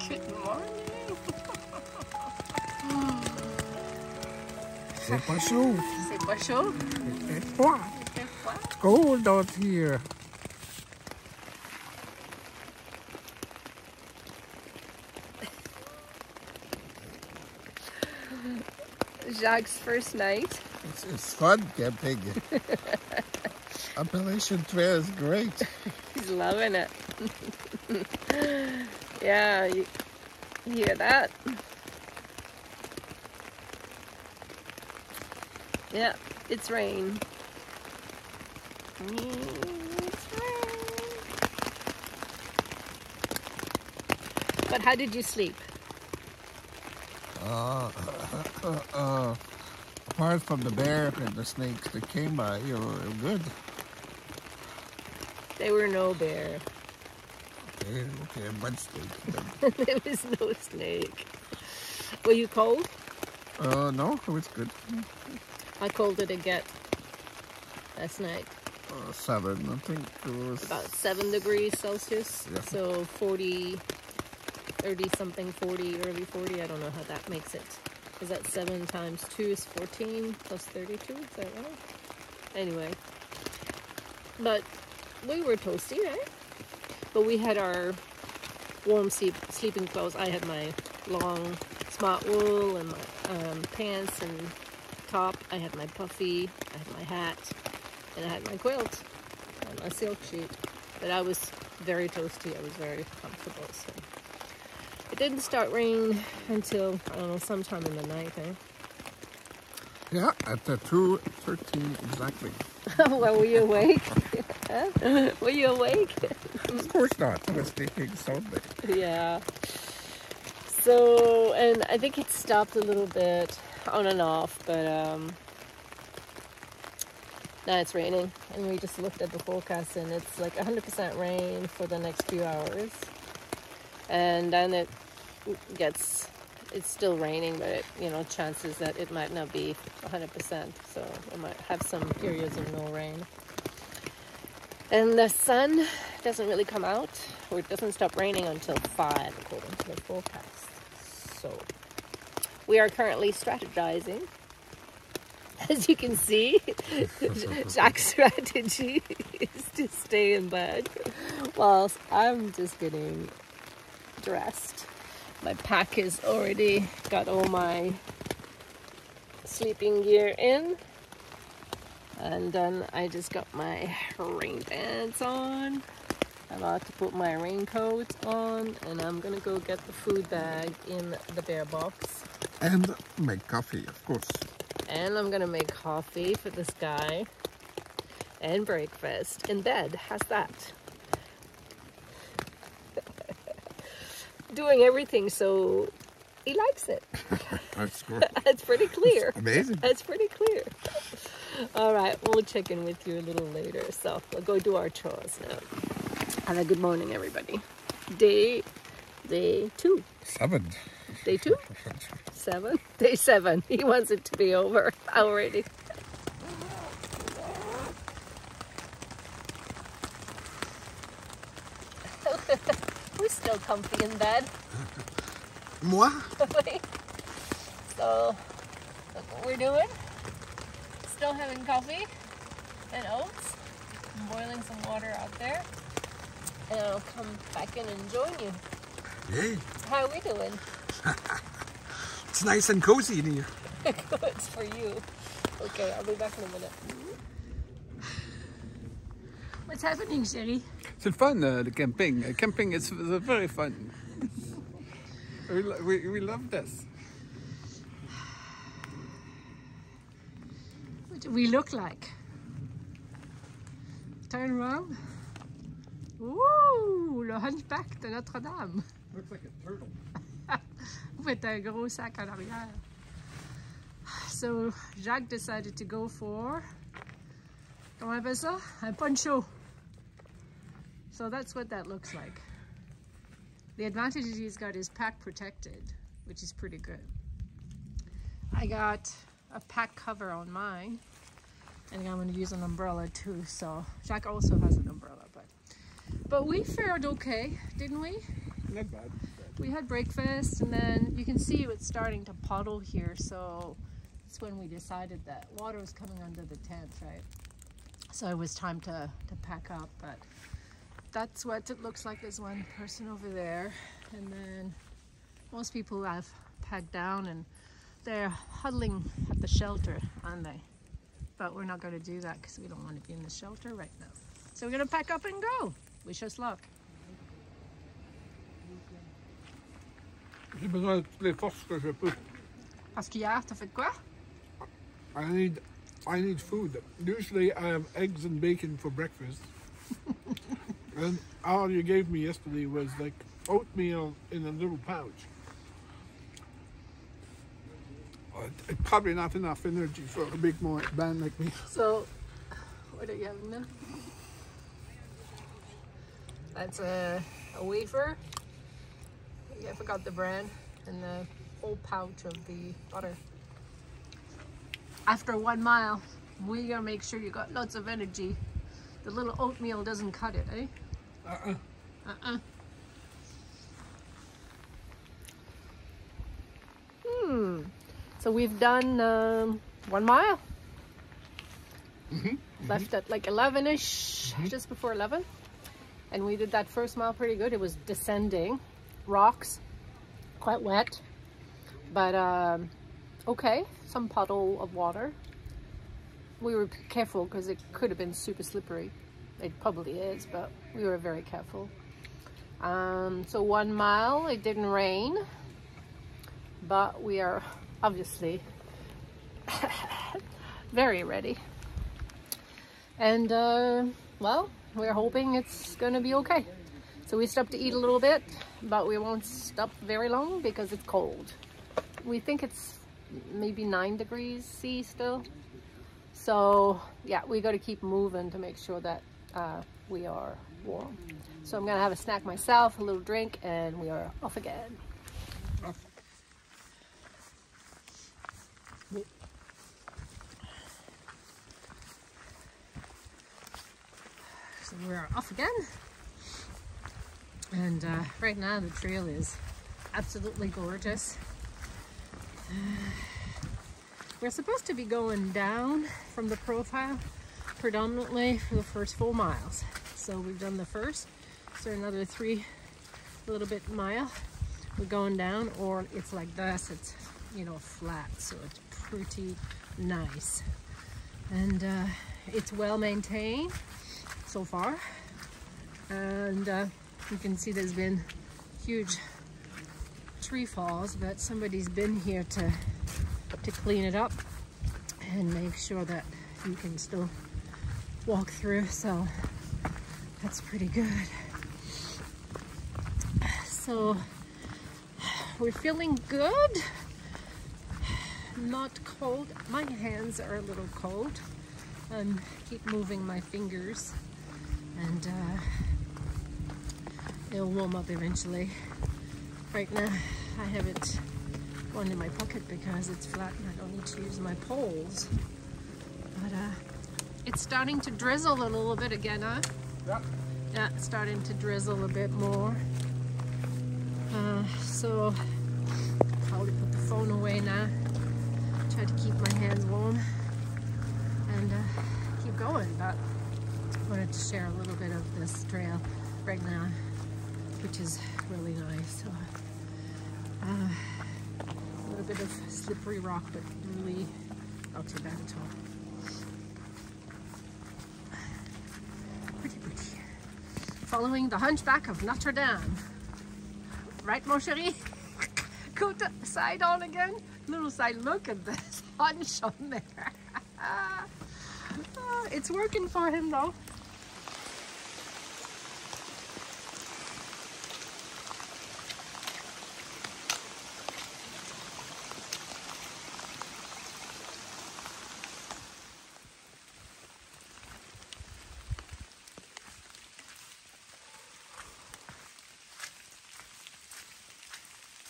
Good morning. C'est pas chaud. C'est pas chaud? Il fait froid. Il fait froid? It's cold out here. Jacques' first night. It's fun camping. Appalachian Trail is great. He's loving it. Yeah, you hear that? Yeah, it's rain. It's rain. But how did you sleep? Apart from the bear and the snakes that came by, you were good. There were no bear. Okay, one snake. There was no snake. Were you cold? No, it was good. How cold did it get last night? 7, I think it was. About 7 degrees Celsius. Yeah. So 40, 30 something, 40, early 40. I don't know how that makes it. Is that 7 times 2 is 14 plus 32? Is that right? Anyway. But we were toasty, right? But we had our warm sleeping clothes. I had my long smart wool and my pants and top. I had my puffy. I had my hat. And I had my quilt and my silk sheet. But I was very toasty. I was very comfortable. So it didn't start raining until, I don't know, sometime in the night, eh? Yeah, at 2:13 exactly. Well, were you awake? Were you awake? Of course not. I was sleeping soundly. Yeah. So, and I think it stopped a little bit on and off, but now it's raining. And we just looked at the forecast and it's like 100% rain for the next few hours. And then it's still raining, but it, chances that it might not be 100%. So we might have some periods of no rain. And the sun doesn't really come out, or it doesn't stop raining until 5, according to the forecast. So we are currently strategizing. As you can see, Jacques' strategy is to stay in bed whilst I'm just getting dressed. My pack has already got all my sleeping gear in. And then I just got my rain pants on. I'm about to put my raincoat on. And I'm going to go get the food bag in the bear box. And make coffee, of course. And I'm going to make coffee for this guy. And breakfast in bed. How's that? Doing everything so he likes it. That's good. That's pretty clear. It's amazing. That's pretty clear. All right, we'll check in with you a little later. So we'll go do our chores now. Have a good morning, everybody. Day 2. 7. Day 2? 7? Day 7. He wants it to be over already. We're still comfy in bed. Moi? So, look what we're doing. Still having coffee and oats. I'm boiling some water out there. And I'll come back in and join you. Hey. How are we doing? It's nice and cozy in here. Good for you. Okay, I'll be back in a minute. What's happening, Sherry? C'est le fun, the camping. Camping is very fun. We love this. What do we look like? Turn around. Woo! Le hunchback de Notre-Dame. Looks like a turtle. Vous faites un gros sac en arrière. So, Jacques decided to go for, comment on appelle ça? Un poncho. So that's what that looks like. The advantage is he's got his pack protected, which is pretty good. I got a pack cover on mine, and I'm going to use an umbrella too. So Jacques also has an umbrella, but we fared okay, didn't we? Not bad. we had breakfast, and then you can see it's starting to puddle here, so it's when we decided that water was coming under the tent, right? So it was time to pack up, but that's what it looks like. There's one person over there, and then most people have packed down and they're huddling at the shelter, aren't they? But we're not going to do that because we don't want to be in the shelter right now. So we're going to pack up and go. Wish us luck. J'ai besoin de toutes les forces que je peux. Parce qu'hier, t'as fait quoi? I need food. Usually I have eggs and bacon for breakfast. And all you gave me yesterday was like oatmeal in a little pouch. It's probably not enough energy for a big man like me. So, what are you having now? That's a wafer. Yeah, I forgot the brand, and the whole pouch of the butter. After 1 mile, we gotta make sure you got lots of energy. The little oatmeal doesn't cut it, eh? So we've done 1 mile. Left at like 11-ish, just before 11. And we did that first mile pretty good. It was descending, rocks, quite wet, but okay, some puddle of water. We were careful because it could have been super slippery. It probably is, but we were very careful. So 1 mile, it didn't rain, but we are obviously very ready. And well, we're hoping it's gonna be okay. So we stopped to eat a little bit, but we won't stop very long because it's cold. We think it's maybe 9 degrees C still. So yeah, we got to keep moving to make sure that we are warm. So I'm gonna have a snack myself, a little drink, and we are off again. So we're off again. And right now the trail is absolutely gorgeous. We're supposed to be going down from the profile predominantly for the first 4 miles. So we've done the first, so another 3 a little bit mile. We're going down, or it's like this, it's, you know, flat, so it's pretty nice. And it's well maintained so far. And you can see there's been huge tree falls, but somebody's been here to clean it up and make sure that you can still walk through, so that's pretty good. So we're feeling good, not cold. My hands are a little cold. Keep moving my fingers, and it'll warm up eventually. Right now I have it one in my pocket because it's flat and I don't need to use my poles. But it's starting to drizzle a little bit again, huh? Yeah. Yeah, it's starting to drizzle a bit more. So probably put the phone away now. Try to keep my hands warm and keep going. But I wanted to share a little bit of this trail right now, which is really nice. So, a little bit of slippery rock, but really not too bad at all. Pretty pretty. Following the Hunchback of Notre Dame. Right, mon chéri? Go to side on again. Little side look at this hunch on there. It's working for him though.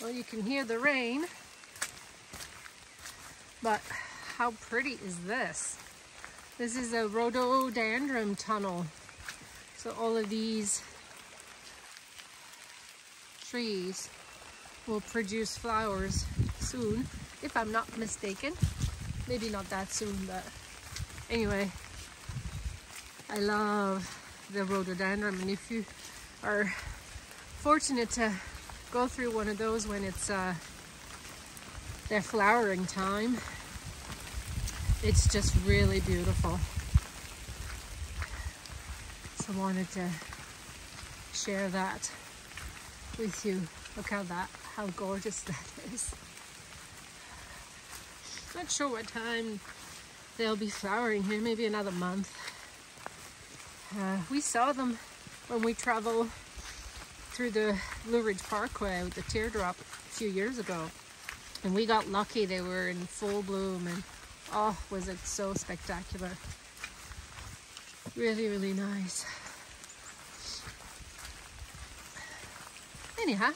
Well, you can hear the rain, but how pretty is this? This is a rhododendron tunnel. So all of these trees will produce flowers soon, if I'm not mistaken. Maybe not that soon, but anyway, I love the rhododendron, and if you are fortunate to go through one of those when it's their flowering time, it's just really beautiful. So I wanted to share that with you. Look how gorgeous that is. Not sure what time they'll be flowering here, maybe another month. We saw them when we traveled through the Blue Ridge Parkway with the teardrop a few years ago, and we got lucky. They were in full bloom, and oh, was it so spectacular. Really, really nice. Anyhow,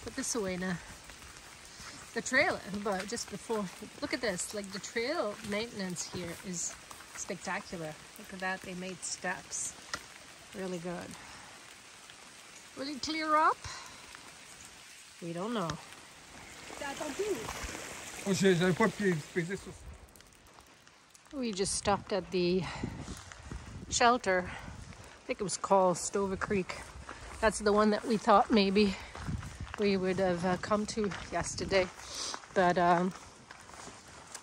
put this away now. The trail, but just before, look at this, like the trail maintenance here is spectacular. Look at that, they made steps. Really good. Will it clear up? We don't know. We just stopped at the shelter. I think it was called Stover Creek. That's the one that we thought maybe we would have come to yesterday, but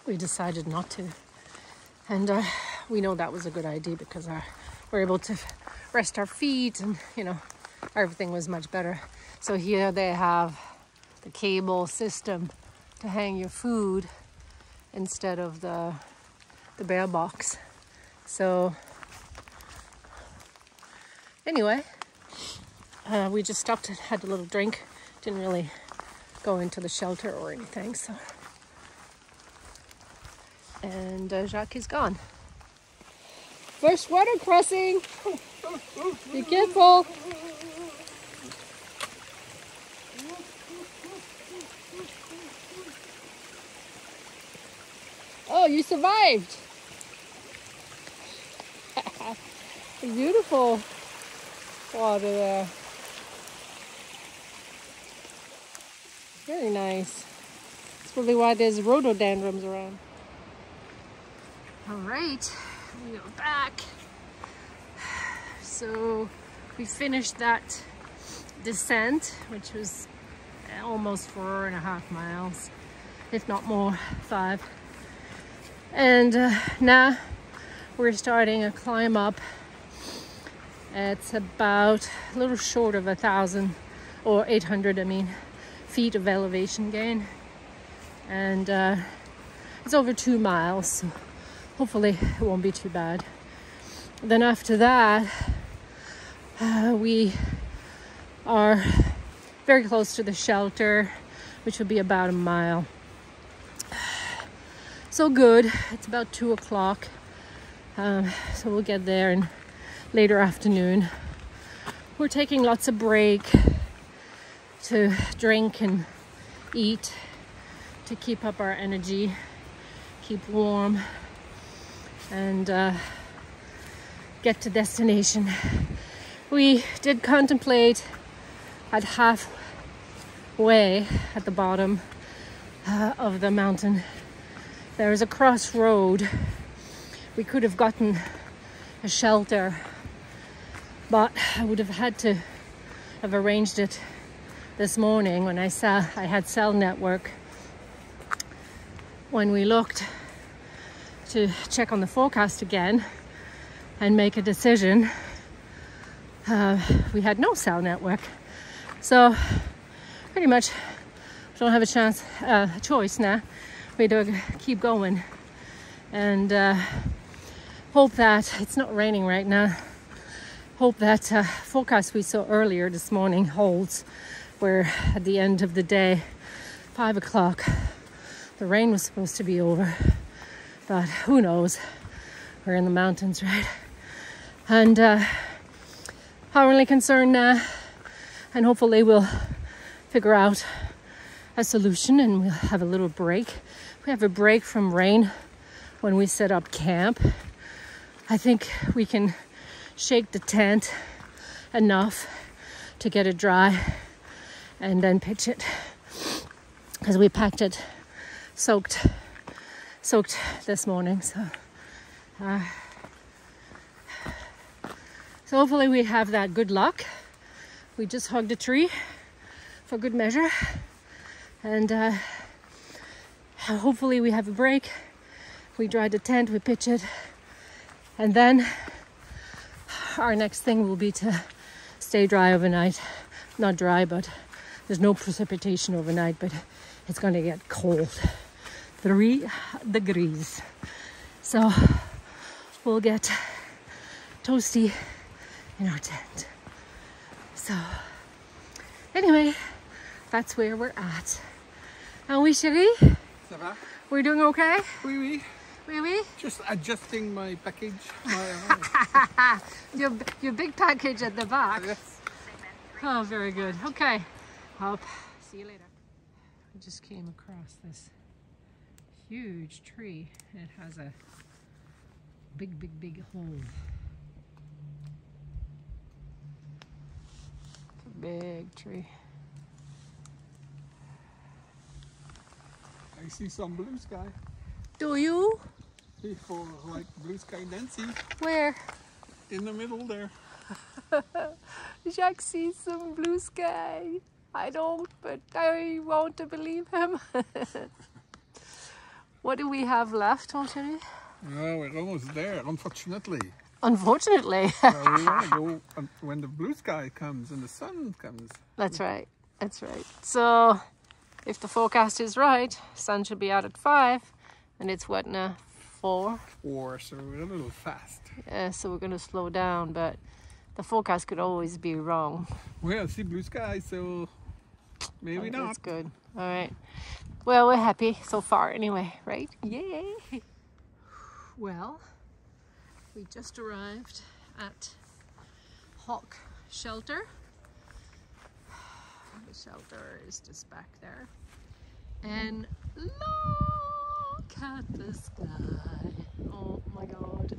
we decided not to. And we know that was a good idea because we're able to rest our feet, and you know, everything was much better. So here they have the cable system to hang your food instead of the bear box. So anyway, we just stopped and had a little drink. Didn't really go into the shelter or anything, so. And Jacques is gone. First water crossing. Be careful. Oh, you survived. Beautiful water there. Very nice. That's probably why there's rhododendrons around. All right, we are back. So we finished that descent, which was almost 4.5 miles, if not more, 5. And now we're starting a climb up. It's about a little short of 1,000 or 800, I mean, feet of elevation gain, and it's over 2 miles, so hopefully it won't be too bad. Then after that, we are very close to the shelter, which will be about 1 mile. So good. It's about 2 o'clock, so we'll get there in later afternoon. We're taking lots of break to drink and eat, to keep up our energy, keep warm, and get to destination. We did contemplate at halfway at the bottom of the mountain. There is a crossroad. We could have gotten a shelter, but I would have had to have arranged it this morning when I had cell network. When we looked to check on the forecast again and make a decision, we had no cell network. So pretty much don't have a choice now. We do keep going and hope that it's not raining right now. Hope that forecast we saw earlier this morning holds, where at the end of the day, 5 o'clock, the rain was supposed to be over, but who knows? We're in the mountains, right? And I'm really concerned now, and hopefully we'll figure out a solution and we'll have a little break. We have a break from rain when we set up camp. I think we can shake the tent enough to get it dry and then pitch it, because we packed it soaked this morning. So hopefully we have that good luck. We just hugged a tree for good measure, and hopefully we have a break. We dry the tent, we pitch it, and then our next thing will be to stay dry overnight. Not dry, but there's no precipitation overnight, but it's going to get cold. 3 degrees. So we'll get toasty in our tent. So anyway, that's where we're at. And we, chérie? Ça va? We're doing okay? Oui, oui. Oui, oui? Just adjusting my package. Your big package at the back. Yes. Oh, very good. Okay. Up. See you later. I just came across this huge tree. It has a big hole. It's a big tree. I see some blue sky. Do you? People like blue sky Nancy Where? in the middle there. Jacques sees some blue sky. I don't, but I want to believe him. What do we have left, mon chéri? No, we're almost there, unfortunately. Unfortunately. We want to go when the blue sky comes and the sun comes. That's right. That's right. So, if the forecast is right, sun should be out at 5, and it's what now? 4? 4, so we're a little fast. Yeah, so we're going to slow down, but the forecast could always be wrong. Well, I see blue sky, so maybe not. That's good. All right. Well, we're happy so far anyway, right? Yay! Well, we just arrived at Hawk Shelter. The shelter is just back there. And look at the sky. Oh my God.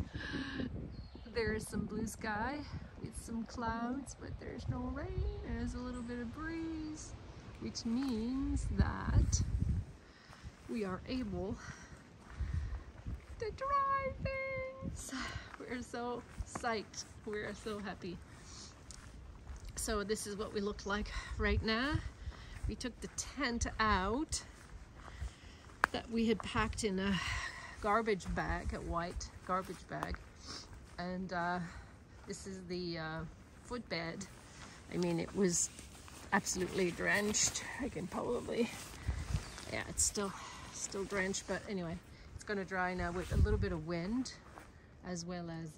There is some blue sky with some clouds, but there's no rain. There's a little bit of breeze, which means that we are able to try things. We're so psyched. We're so happy. So this is what we look like right now. We took the tent out that we had packed in a garbage bag, a white garbage bag. And this is the footbed. I mean, it was absolutely drenched. I can probably, yeah, it's still drenched, but anyway, it's gonna dry now with a little bit of wind as well as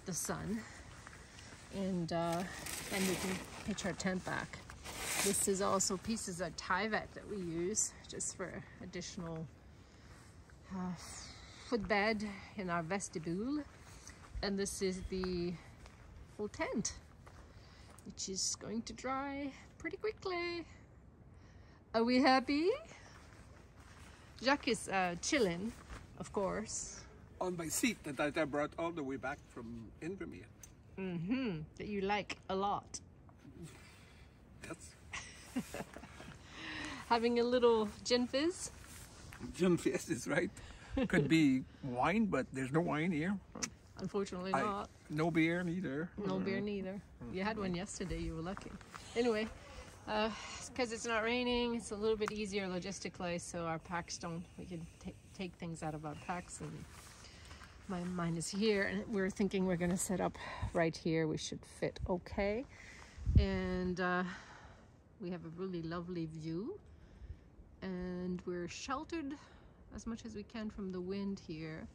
the sun, and then we can pitch our tent back. This is also pieces of Tyvek that we use just for additional footbed in our vestibule, and this is the whole tent, which is going to dry pretty quickly. Are we happy? Jacques is chilling, of course. On my seat that I brought all the way back from Invermere. That you like a lot. Yes. Having a little gin fizz. Gin fizz is right. Could be wine, but there's no wine here. Unfortunately not. No beer neither. No beer neither. You had one yesterday, you were lucky. Anyway, because it's not raining, it's a little bit easier logistically, so our packs we can take things out of our packs, and mine is here, and we're thinking we're going to set up right here. We should fit okay. And we have a really lovely view, and we're sheltered as much as we can from the wind here.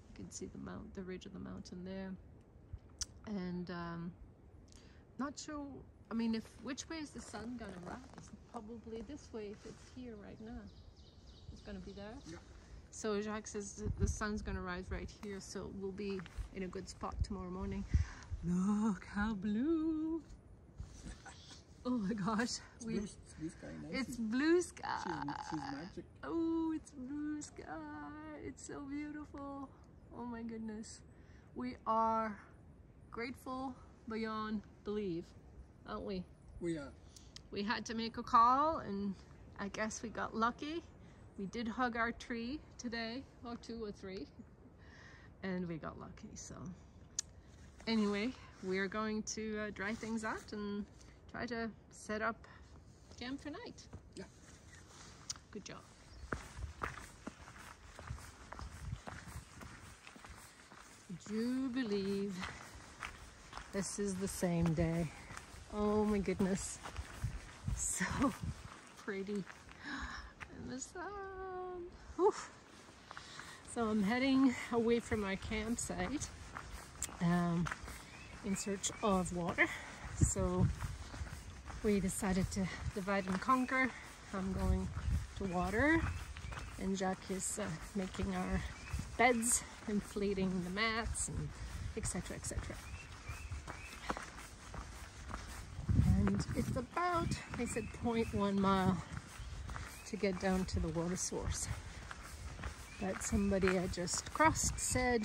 You can see the ridge of the mountain there. And not sure, I mean, which way is the sun gonna rise? Probably this way if it's here right now. It's gonna be there. Yeah. So Jacques says the sun's gonna rise right here, so we'll be in a good spot tomorrow morning. Look how blue. Oh my gosh. Blue sky, nice. It's blue sky. She's magic. Oh, it's blue sky. It's so beautiful. Oh my goodness. We are grateful beyond belief, aren't we? We are. we had to make a call, and I guess we got lucky. We did hug our tree today, or 2 or 3, and we got lucky. So anyway, we're going to dry things out and try to set up camp for night. Yeah. Good job. Would you believe this is the same day? Oh my goodness. So pretty. And the sun. Oof. So I'm heading away from our campsite in search of water. So we decided to divide and conquer. I'm going to water, and Jacques is making our beds, inflating the mats, and etc, etc. And it's about, they said, 0.1 mile to get down to the water source. But somebody I just crossed said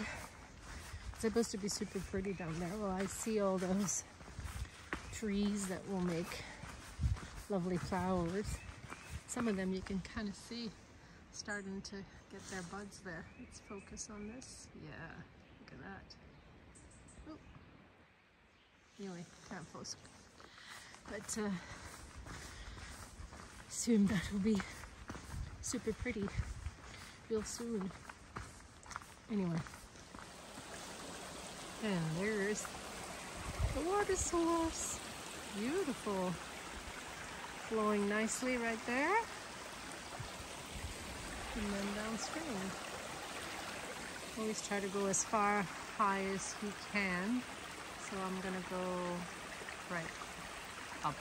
it's supposed to be super pretty down there. Well, I see all those trees that will make lovely flowers. Some of them you can kind of see starting to get their buds there. Let's focus on this. Yeah, look at that. Oh. Anyway, can't focus. But soon that will be super pretty real soon. Anyway, and there's the water source. Beautiful. Flowing nicely right there. And then downstream. Always try to go as far high as you can. So I'm gonna go right up.